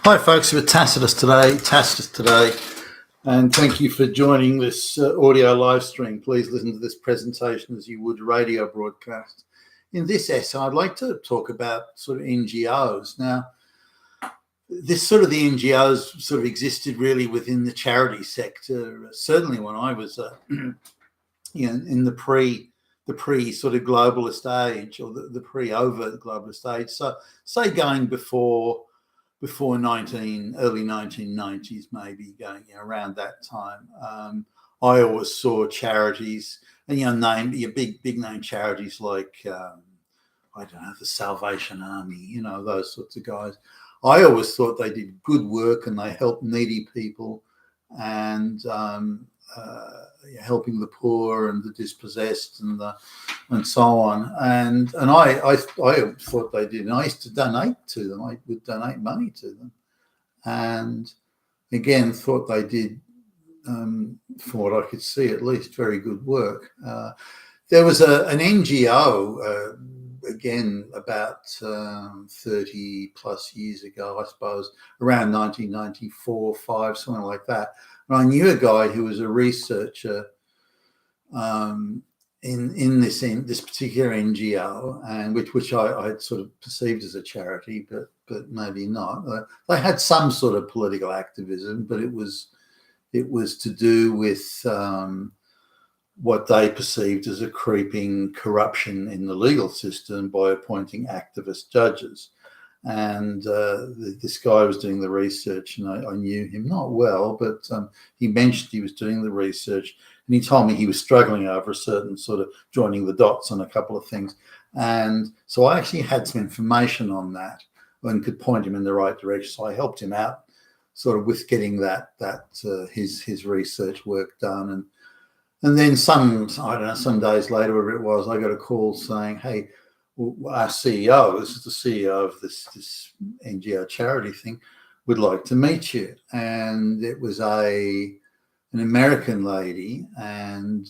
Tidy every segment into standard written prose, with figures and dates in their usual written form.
Hi, folks. We're Tacitus today, and thank you for joining this audio live stream. Please listen to this presentation as you would radio broadcast. In this essay, I'd like to talk about sort of NGOs. Now, the NGOs sort of existed really within the charity sector. Certainly, when I was, in the pre sort of globalist age, or the pre-overt globalist age. So, say going before early 1990s, maybe going around that time. I always saw charities, and big name charities like I don't know, the Salvation Army, those sorts of guys. I always thought they did good work and they helped needy people and helping the poor and the dispossessed and so on. And I thought they did. And I used to donate to them. I would donate money to them. And again, thought they did, from what I could see at least, very good work. There was an NGO, again, about 30 plus years ago, I suppose, around 1994, 5, something like that. And I knew a guy who was a researcher in this particular NGO, and which I had sort of perceived as a charity, but maybe not. They had some sort of political activism, but it was to do with what they perceived as a creeping corruption in the legal system by appointing activist judges. And this guy was doing the research, and I knew him not well, but he mentioned he was doing the research, and he told me he was struggling over a certain sort of joining the dots on a couple of things. And so I actually had some information on that and could point him in the right direction. So I helped him out sort of with getting his research work done. And then some days later, whatever it was, I got a call saying, hey, our CEO, this is the CEO of this NGO charity thing, would like to meet you. And it was an American lady, and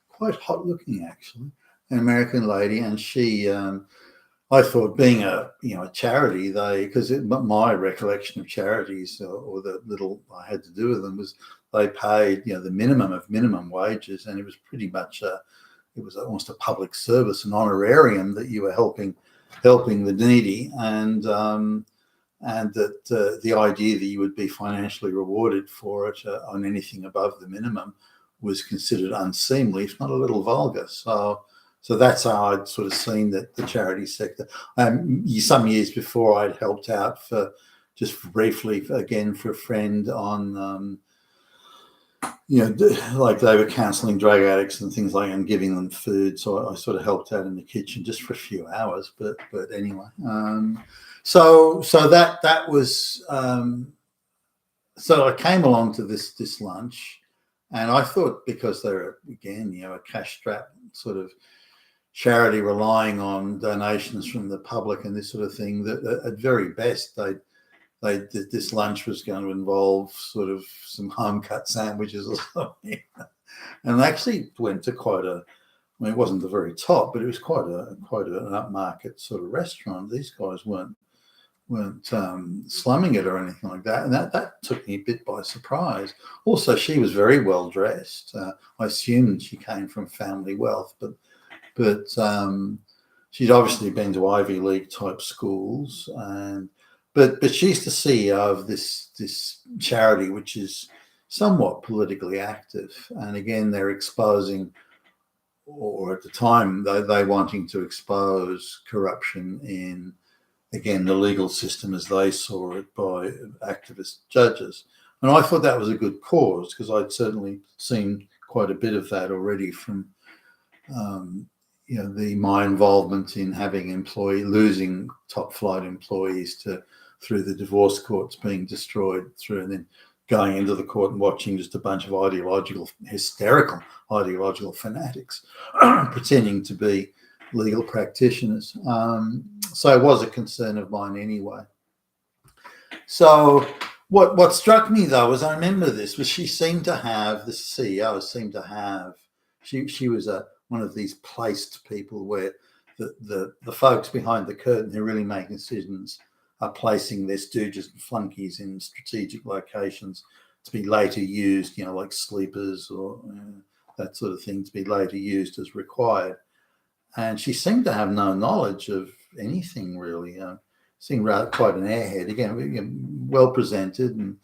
quite hot looking actually, an American lady. And she, I thought, being a charity, my recollection of charities, or the little I had to do with them, was they paid the minimum of minimum wages, and it was pretty much it was almost a public service, an honorarium that you were helping the needy, and that the idea that you would be financially rewarded for it on anything above the minimum was considered unseemly, if not a little vulgar. So that's how I'd sort of seen the charity sector. Some years before, I'd helped out just briefly again for a friend on. Like they were counselling drug addicts and things like that, and giving them food. So I sort of helped out in the kitchen just for a few hours. But anyway, so that was so I came along to this lunch, and I thought, because they're again a cash-strapped sort of charity relying on donations from the public and this sort of thing, that at very best this lunch was going to involve sort of some home-cut sandwiches or something. And they actually went to it wasn't the very top, but it was quite an upmarket sort of restaurant. These guys weren't slumming it or anything like that. And that took me a bit by surprise. Also, she was very well dressed. I assumed she came from family wealth, but she'd obviously been to Ivy League type schools, But she's the CEO of this charity, which is somewhat politically active. And again, they're exposing, or at the time, they wanting to expose corruption in, again, the legal system as they saw it by activist judges. And I thought that was a good cause, because I'd certainly seen quite a bit of that already from my involvement in having losing top flight employees through the divorce courts being destroyed, and then going into the court and watching just a bunch of hysterical ideological fanatics pretending to be legal practitioners. So it was a concern of mine anyway. So what struck me, though, as I remember this, was the CEO seemed to have, she was one of these placed people where the folks behind the curtain who are really making decisions are placing their stooges and flunkies in strategic locations to be later used, like sleepers or that sort of thing, to be later used as required. And she seemed to have no knowledge of anything really. Seemed rather quite an airhead. Again, well presented and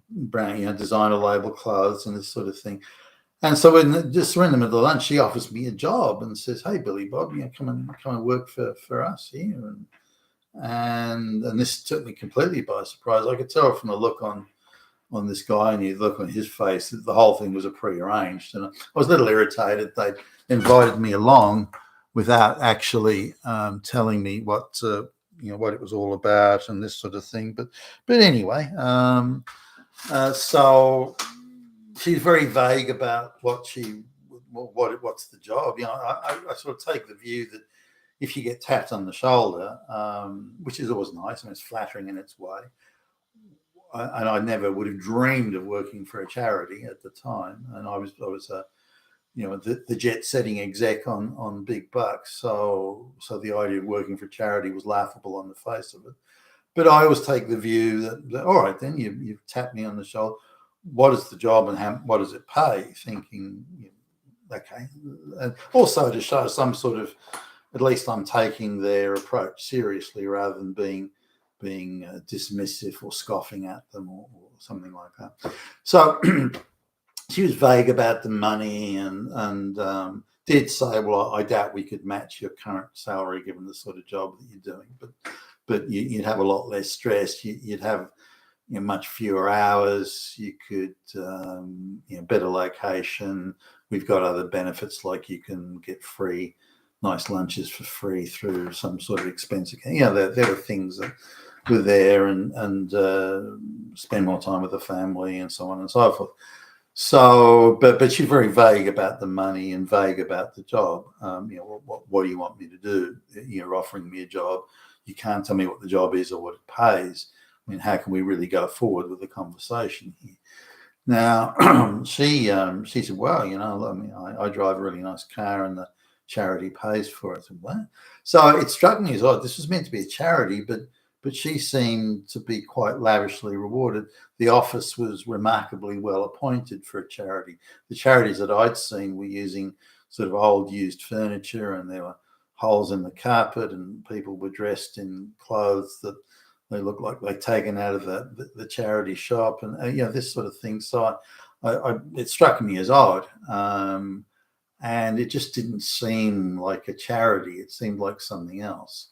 brown, designer label clothes and this sort of thing. And so when just in the middle of lunch, she offers me a job and says, "Hey, Billy Bob, come and work for us here." And this took me completely by surprise. I could tell from the look on this guy and the look on his face that the whole thing was a prearranged. And I was a little irritated. They'd invited me along without actually telling me what it was all about and this sort of thing. But anyway, so she's very vague about what's the job. I sort of take the view that if you get tapped on the shoulder, which is always nice and it's flattering in its way, and I never would have dreamed of working for a charity at the time, and I was the jet-setting exec on big bucks, so the idea of working for charity was laughable on the face of it. But I always take the view that all right, then you've tapped me on the shoulder. What is the job and what does it pay? Thinking, okay, and also to show some sort of, at least I'm taking their approach seriously rather than being dismissive or scoffing at them or something like that. So she was vague about the money and did say, well, I doubt we could match your current salary given the sort of job that you're doing, but you'd have a lot less stress. You'd have much fewer hours. You could better location. We've got other benefits like you can get nice lunches for free through some sort of expense account. There were things that were there and spend more time with the family and so on and so forth. So, but she's very vague about the money and vague about the job. What do you want me to do? You're offering me a job. You can't tell me what the job is or what it pays. I mean, how can we really go forward with the conversation here? Now, she said, well, I drive a really nice car and the charity pays for it. I said, what? So it struck me as odd. This was meant to be a charity, but she seemed to be quite lavishly rewarded. The office was remarkably well appointed for a charity. The charities that I'd seen were using sort of old used furniture, and there were holes in the carpet, and people were dressed in clothes that they looked like they'd taken out of the charity shop, and this sort of thing. So it struck me as odd, and it just didn't seem like a charity. It seemed like something else.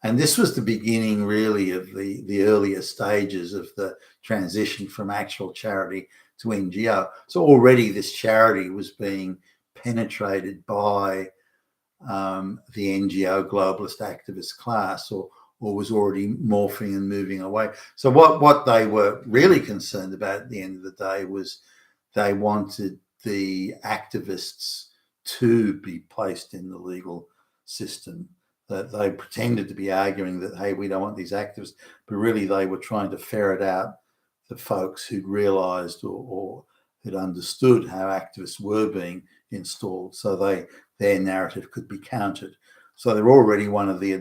And this was the beginning, really, of the earlier stages of the transition from actual charity to NGO. So already this charity was being penetrated by the NGO globalist activist class, or was already morphing and moving away. So what they were really concerned about at the end of the day was they wanted the activists to be placed in the legal system. That they pretended to be arguing that, hey, we don't want these activists, but really they were trying to ferret out the folks who'd realised or had understood how activists were being installed, so their narrative could be countered. So they're already one of the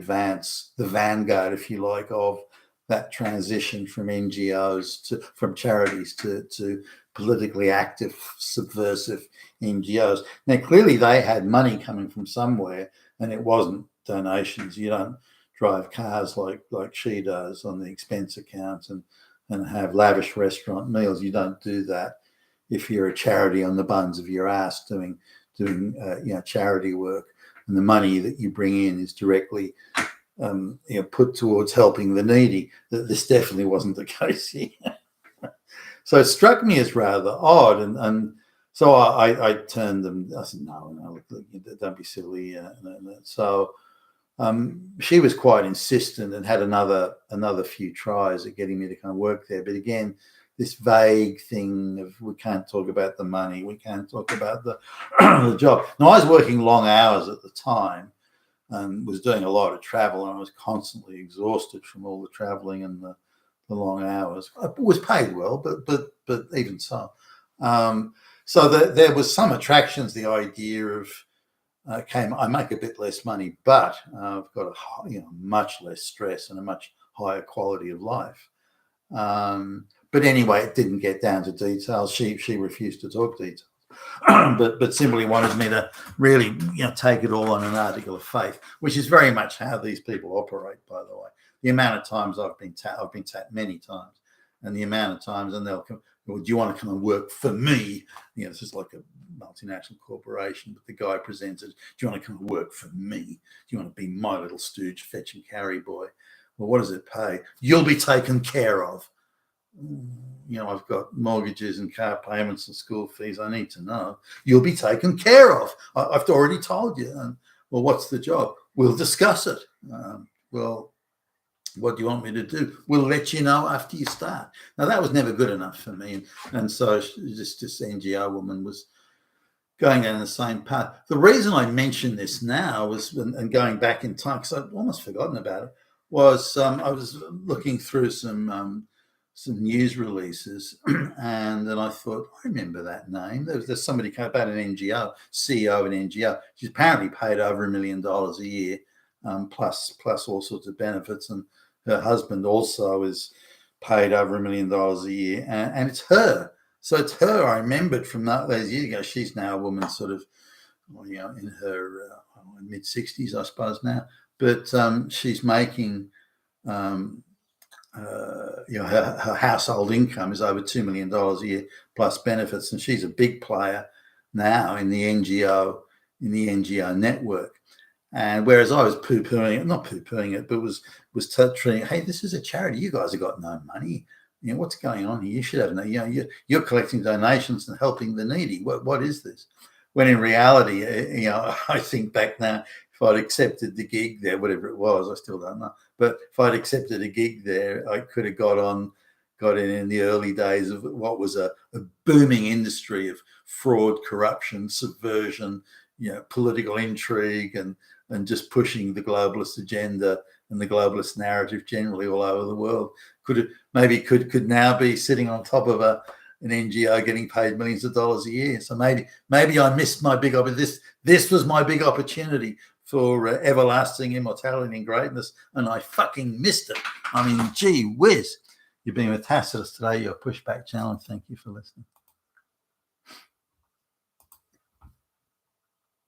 vanguard, if you like, of that transition from NGOs from charities to politically active, subversive NGOs. Now, clearly they had money coming from somewhere, and it wasn't donations. You don't drive cars like she does on the expense account and have lavish restaurant meals. You don't do that if you're a charity on the buns of your ass doing charity work, and the money that you bring in is directly put towards helping the needy. This definitely wasn't the case here. So it struck me as rather odd, and so I turned them. I said, no, don't be silly. So she was quite insistent and had another few tries at getting me to kind of work there. But again, this vague thing of, we can't talk about the money, we can't talk about the job. Now, I was working long hours at the time and was doing a lot of travel, and I was constantly exhausted from all the traveling and the long hours. I was paid well, but even so. So there was some attractions, the idea of I make a bit less money, but I've got much less stress and a much higher quality of life. But anyway, it didn't get down to details. She refused to talk details, but simply wanted me to really take it all on an article of faith, which is very much how these people operate. By the way, the amount of times I've been tapped many times, and the amount of times, and they'll come, well, do you want to come and work for me? This is like a multinational corporation, but the guy presents it, do you want to come and work for me? Do you want to be my little stooge, fetch and carry boy? Well, what does it pay? You'll be taken care of. I've got mortgages and car payments and school fees. I need to know. You'll be taken care of. I've already told you. Well, what's the job? We'll discuss it. Well, what do you want me to do? We'll let you know after you start. Now, that was never good enough for me. And so this NGO woman was going down the same path. The reason I mention this now was, and going back in time, because I'd almost forgotten about it, was I was looking through some news releases, and then I thought, I remember that name. There's somebody about an NGO, CEO of an NGO. She's apparently paid over $1 million a year, plus all sorts of benefits, and her husband also is paid over $1 million a year, and it's her. So it's her I remembered from those years ago. She's now a woman, sort of, in her mid 60s, I suppose now, but she's making. Her household income is over $2 million a year plus benefits, and she's a big player now in the NGO network. And whereas I was not poo-pooing it, but was treating, hey, this is a charity. You guys have got no money. What's going on here? You should have no. You're collecting donations and helping the needy. What is this? When in reality, I think back now, if I'd accepted the gig there, whatever it was, I still don't know. But if I'd accepted a gig there, I could have got in the early days of what was a booming industry of fraud, corruption, subversion, political intrigue, and just pushing the globalist agenda and the globalist narrative generally all over the world. Could now be sitting on top of an NGO getting paid millions of dollars a year. So maybe I missed my big opportunity. This was my big opportunity for everlasting immortality and greatness, and I fucking missed it. I mean, gee whiz. You've been with Tacitus today, your Pushback Challenge. Thank you for listening.